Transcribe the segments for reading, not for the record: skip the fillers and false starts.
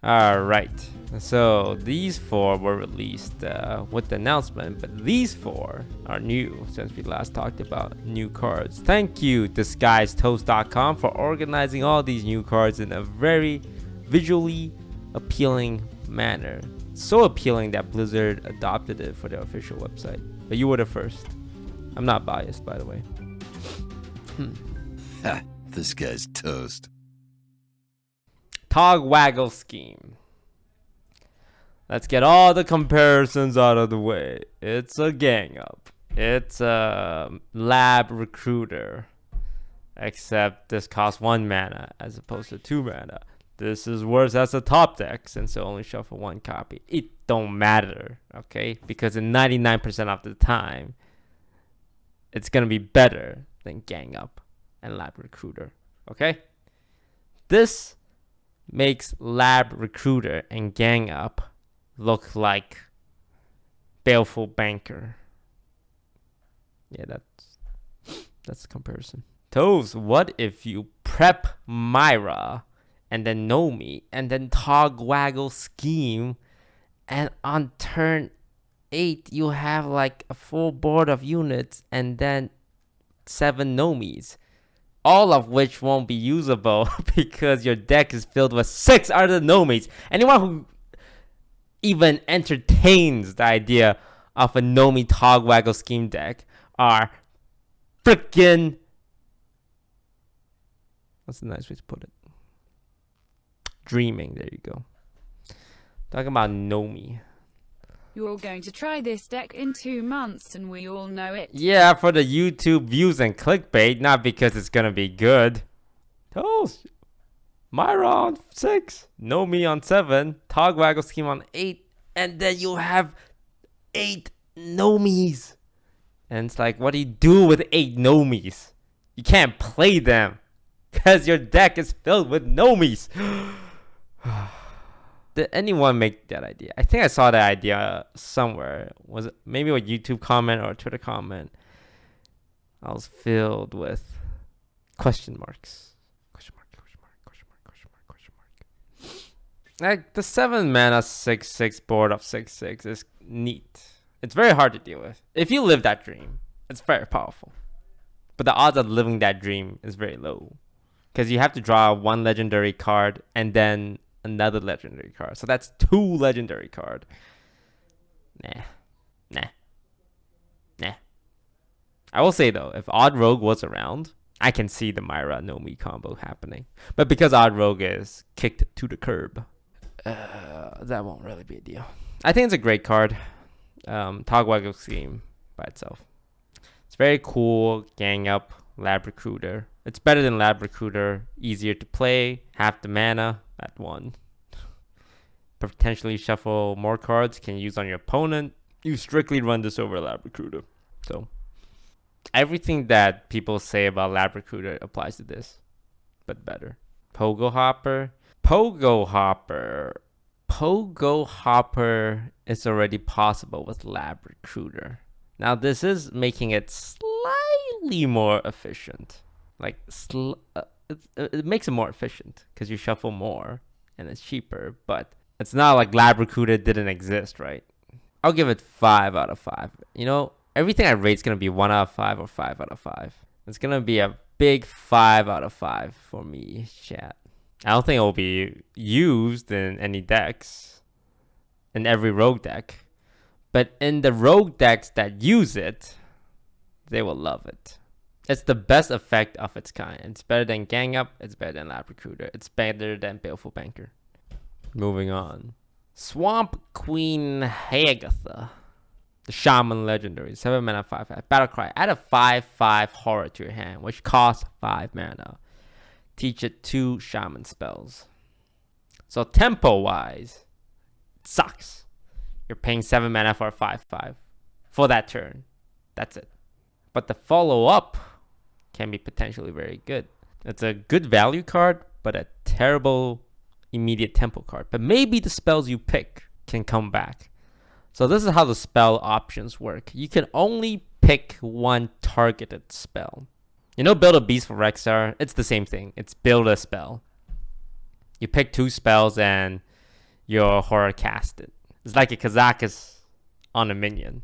Alright, so these four were released with the announcement, but these four are new since we last talked about new cards. Thank you, DisguisedToast.com, for organizing all these new cards in a very visually appealing manner. So appealing that Blizzard adopted it for their official website. But you were the first. I'm not biased, by the way. Ha, this guy's toast. Waggle Scheme. Let's get all the comparisons out of the way. It's a gang up. It's a lab recruiter. Except this costs 1 mana as opposed to 2 mana. This is worse as a top deck since it only shuffle 1 copy. It don't matter, okay? Because in 99% of the time, it's gonna be better than gang up and lab recruiter, okay? This makes lab recruiter and gang up look like baleful banker. Yeah, that's the comparison. Toes, what if you prep Myra and then Nomi and then Waggle Scheme, and on turn 8 you have like a full board of units and then 7 Nomis, all of which won't be usable because your deck is filled with 6 other Nomis. Anyone who even entertains the idea of a Nomi Waggle Scheme deck are freaking... What's a nice way to put it? Dreaming. There you go. Talking about Nomi. You're going to try this deck in 2 months, and we all know it. Yeah, for the YouTube views and clickbait, not because it's gonna be good. Toast. Myra on 6, Nomi on 7, Waggle Scheme on 8, and then you have 8 Nomis. And it's like, what do you do with 8 Nomis? You can't play them because your deck is filled with Nomis. Did anyone make that idea? I think I saw that idea somewhere. Was it maybe a YouTube comment or a Twitter comment? I was filled with question marks. Question mark, question mark, question mark, question mark, question mark. Like the 7 mana 6/6 board of 6/6 is neat. It's very hard to deal with. If you live that dream, it's very powerful. But the odds of living that dream is very low. Because you have to draw 1 legendary card and then another legendary card. So that's 2 legendary card. Nah. I will say though, if Odd Rogue was around, I can see the Myra Nomi combo happening. But because Odd Rogue is kicked to the curb, that won't really be a deal. I think it's a great card. Waggle Scheme by itself. It's very cool. Gang up, Lab Recruiter. It's better than Lab Recruiter. Easier to play. Half the mana at 1. Potentially shuffle more cards. Can use on your opponent. You strictly run this over Lab Recruiter. So everything that people say about Lab Recruiter applies to this, but better. Pogo Hopper is already possible with Lab Recruiter. Now this is making it slightly more efficient. Like it makes it more efficient because you shuffle more and it's cheaper, but it's not like Lab Recruiter didn't exist, right? I'll give it 5 out of 5. You know, everything I rate is going to be 1 out of 5 or 5 out of 5. It's going to be a big 5 out of 5 for me, chat. I don't think it will be used in any decks, in every rogue deck. But in the rogue decks that use it, they will love it. It's the best effect of its kind. It's better than Gang Up. It's better than Lab Recruiter. It's better than Baleful Banker. Moving on. Swampqueen Hagatha. The Shaman Legendary. 7 mana, 5/5. Battlecry. Add a 5/5 horror to your hand, which costs 5 mana. Teach it 2 Shaman spells. So tempo-wise, it sucks. You're paying 7 mana for a 5/5 for that turn. That's it. But the follow-up can be potentially very good. It's a good value card, but a terrible immediate tempo card. But maybe the spells you pick can come back. So this is how the spell options work. You can only pick 1 targeted spell. You know, build a beast for Rexar. It's the same thing. It's build a spell. You pick 2 spells and your horror casted. It's like a Kazakus on a minion.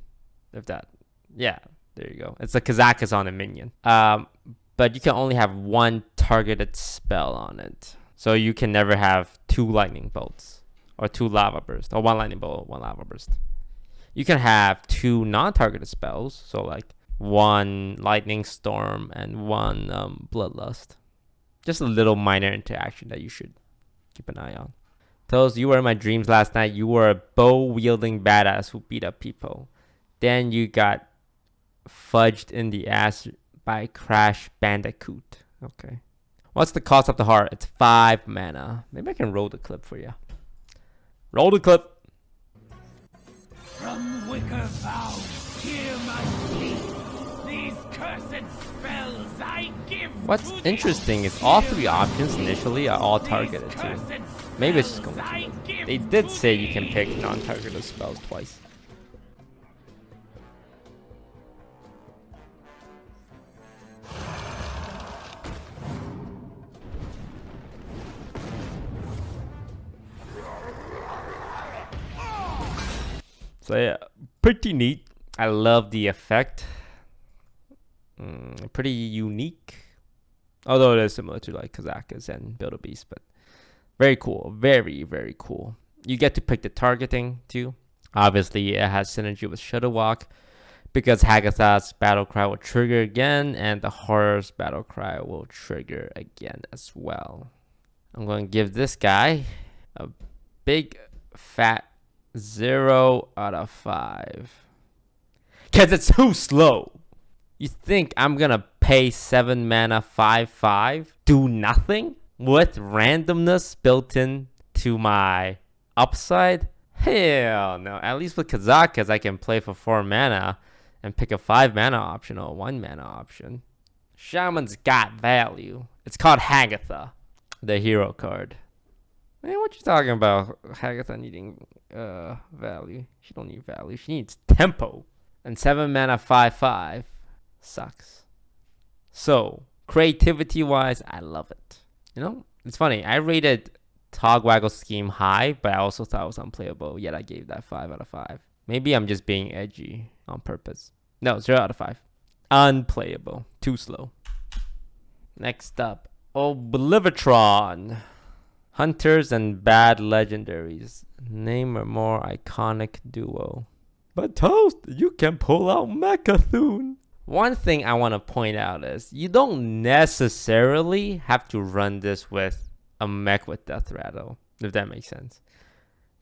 If that, yeah, there you go. It's a Kazakus on a minion. But you can only have one targeted spell on it. So you can never have 2 lightning bolts or 2 lava bursts or 1 lightning bolt, 1 lava burst. You can have 2 non-targeted spells. So like 1 lightning storm and 1 bloodlust. Just a little minor interaction that you should keep an eye on. Toes, you were in my dreams last night. You were a bow-wielding badass who beat up people. Then you got fudged in the ass by Crash Bandicoot. Okay. What's the cost of the heart? It's 5 mana. Maybe I can roll the clip for you. Roll the clip. From wicker vows, hear my plea. These cursed spells I give. What's interesting is all 3 options initially are all targeted too. Maybe it's just going to be. They did say you can pick non-targeted spells twice. So yeah, pretty neat. I love the effect. Pretty unique. Although it is similar to like Kazakus and Build a Beast, but very cool. Very, very cool. You get to pick the targeting too. Obviously, it has synergy with Shadow Walk because Hagatha's battle cry will trigger again and the Horror's battle cry will trigger again as well. I'm going to give this guy a big fat 0 out of 5 because it's too slow. You think I'm gonna pay 7 mana 5/5, do nothing with randomness built in to my upside? Hell no. At least with Kazakas I can play for 4 mana and pick a 5 mana option or a 1 mana option. Shaman's got value. It's called Hagatha, the hero card. Man, what you talking about? Hagatha needing value. She don't need value. She needs tempo. And 7 mana 5/5 sucks. So creativity wise, I love it. You know, it's funny. I rated Waggle Scheme high, but I also thought it was unplayable. Yet I gave that 5 out of 5. Maybe I'm just being edgy on purpose. No, 0 out of 5. Unplayable. Too slow. Next up, Oblivitron. Hunters and bad legendaries. Name a more iconic duo. But Toast, you can pull out Mechathune. One thing I want to point out is you don't necessarily have to run this with a mech with Death Rattle, if that makes sense.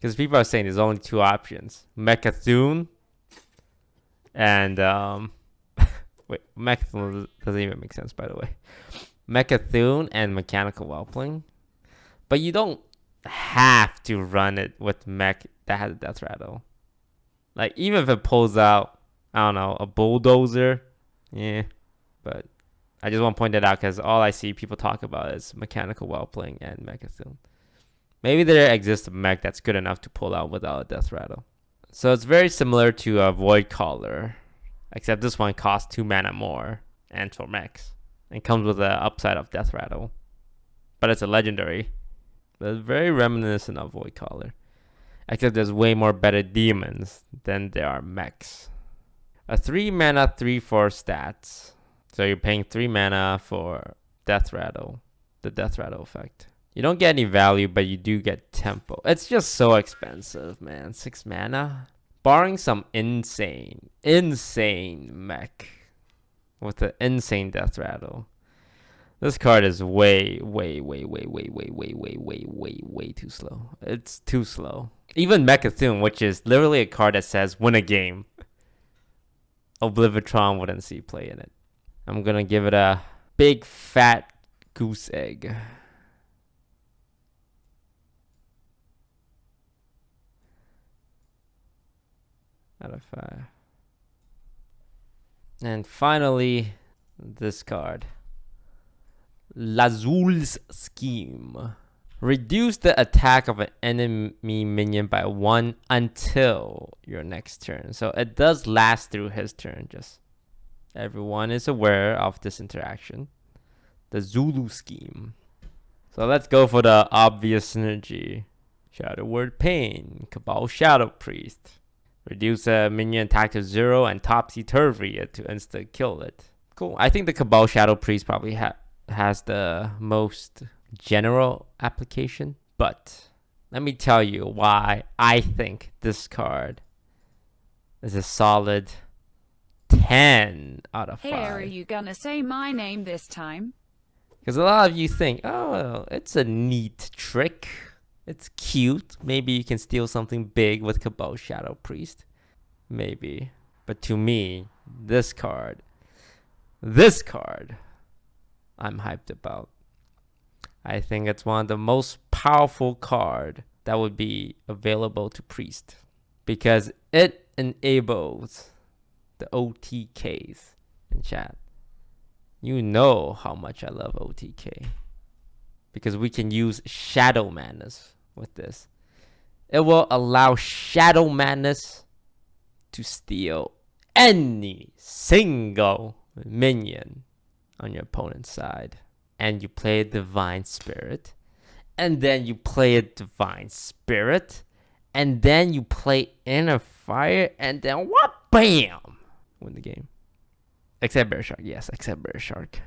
Because people are saying there's only 2 options. Mechathune and wait, Mechathune doesn't even make sense, by the way. Mechathune and Mechanical Whelpling. But you don't have to run it with mech that has a Death Rattle. Like, even if it pulls out, I don't know, a Bulldozer, yeah. But I just want to point that out because all I see people talk about is Mechanical Whelpling and Mechathune. Maybe there exists a mech that's good enough to pull out without a Death Rattle. So it's very similar to a Void Caller, except this one costs 2 mana more and for mechs. And comes with the upside of Death Rattle. But it's a legendary. But it's very reminiscent of Void Caller. Except there's way more better demons than there are mechs. A 3 mana 3/4 stats. So you're paying 3 mana for Death Rattle. The Death Rattle effect. You don't get any value, but you do get tempo. It's just so expensive, man. 6 mana. Barring some insane mech with an insane Death Rattle. This card is way too slow. It's too slow. Even Mechathune, which is literally a card that says win a game. Oblivitron wouldn't see play in it. I'm gonna give it a big fat goose egg. Out of 5. And finally, this card. Zulu Scheme. Reduce the attack of an enemy minion by 1 until your next turn. So it does last through his turn. Just everyone is aware of this interaction. The Zulu Scheme. So let's go for the obvious synergy. Shadow Word Pain, Cabal Shadow Priest. Reduce a minion attack to 0 and topsy-turvy it to insta-kill it. Cool. I think the Cabal Shadow Priest probably has the most general application. But let me tell you why I think this card is a solid 10 out of 5. Hey, are you gonna say my name this time? Because a lot of you think, oh, it's a neat trick. It's cute. Maybe you can steal something big with Cabal Shadow Priest. Maybe. But to me, this card, I'm hyped about. I think it's one of the most powerful card that would be available to Priest. Because it enables the OTKs in chat. You know how much I love OTK. Because we can use Shadow Madness with this. It will allow Shadow Madness to steal any single minion on your opponent's side. And you play a Divine Spirit. And then you play a Divine Spirit. And then you play Inner Fire. And then what? Bam! Win the game. Except Bear Shark. Yes, except Bear Shark.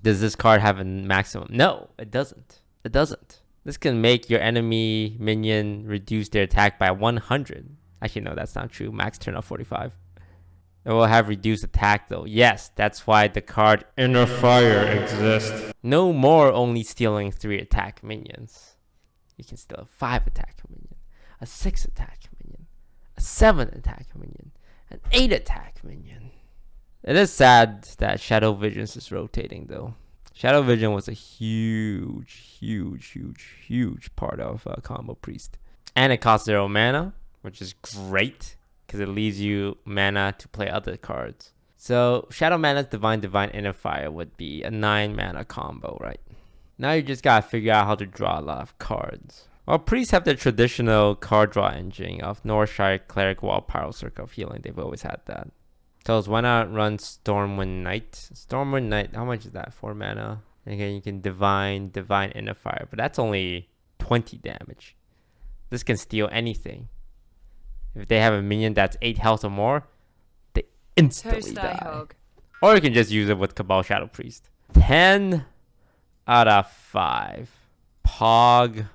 Does this card have a maximum? No, it doesn't. It doesn't. This can make your enemy minion reduce their attack by 100. Actually, no, that's not true. Max turn off 45. It will have reduced attack though. Yes, that's why the card Inner Fire exists. No more only stealing 3 attack minions. You can steal a 5 attack minion, a 6 attack minion, a 7 attack minion, an 8 attack minion. It is sad that Shadow Visions is rotating though. Shadow Vision was a huge part of Combo Priest. And it costs 0 mana, which is great because it leaves you mana to play other cards. So Shadow Mana's Divine Inner Fire would be a 9 mana combo, right? Now you just gotta figure out how to draw a lot of cards. Well, Priests have the traditional card draw engine of Northshire, Cleric, Wall, Pyro, Circle of Healing. They've always had that. Tells why not run Stormwind Knight? Stormwind Knight, how much is that? 4 mana. And again, you can Divine Inner Fire, but that's only 20 damage. This can steal anything. If they have a minion that's 8 health or more, they instantly die. Or you can just use it with Cabal Shadow Priest. 10 out of 5. Pog.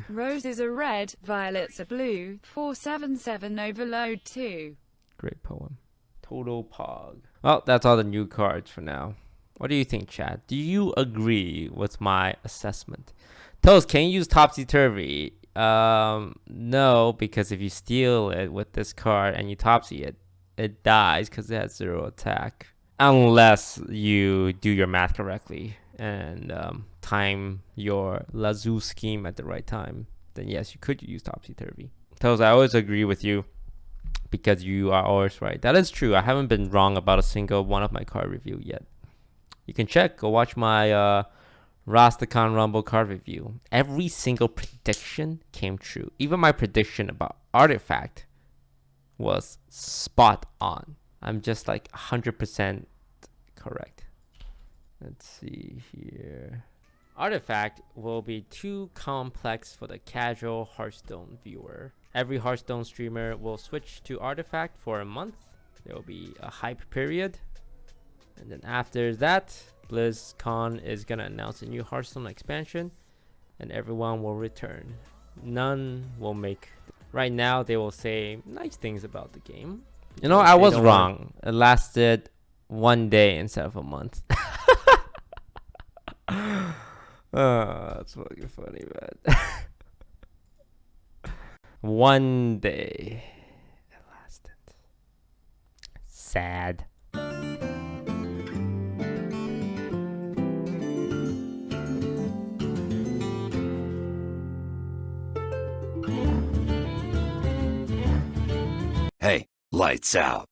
Rose is a red, violet's a blue, 4/7/7 overload 2. Great poem. Total Pog. Well, that's all the new cards for now. What do you think, chat? Do you agree with my assessment? Toast, can you use Topsy Turvy? No, because if you steal it with this card and you Topsy it, it dies because it has 0 attack. Unless you do your math correctly and time your Zulu Scheme at the right time, then yes, you could use Topsy Turvy. Toes, I always agree with you because you are always right. That is true. I haven't been wrong about a single one of my card review yet. You can check. Go watch my Rastakhan Rumble card review. Every single prediction came true. Even my prediction about Artifact was spot on. I'm just like 100% correct. Let's see here. Artifact will be too complex for the casual Hearthstone viewer. Every Hearthstone streamer will switch to Artifact for a month. There will be a hype period. And then after that, BlizzCon is going to announce a new Hearthstone expansion. And everyone will return. None will make... Right now, they will say nice things about the game. You know, I was wrong. It lasted 1 day instead of a month. Oh, that's fucking funny, man. 1 day it lasted. Sad. Hey, lights out.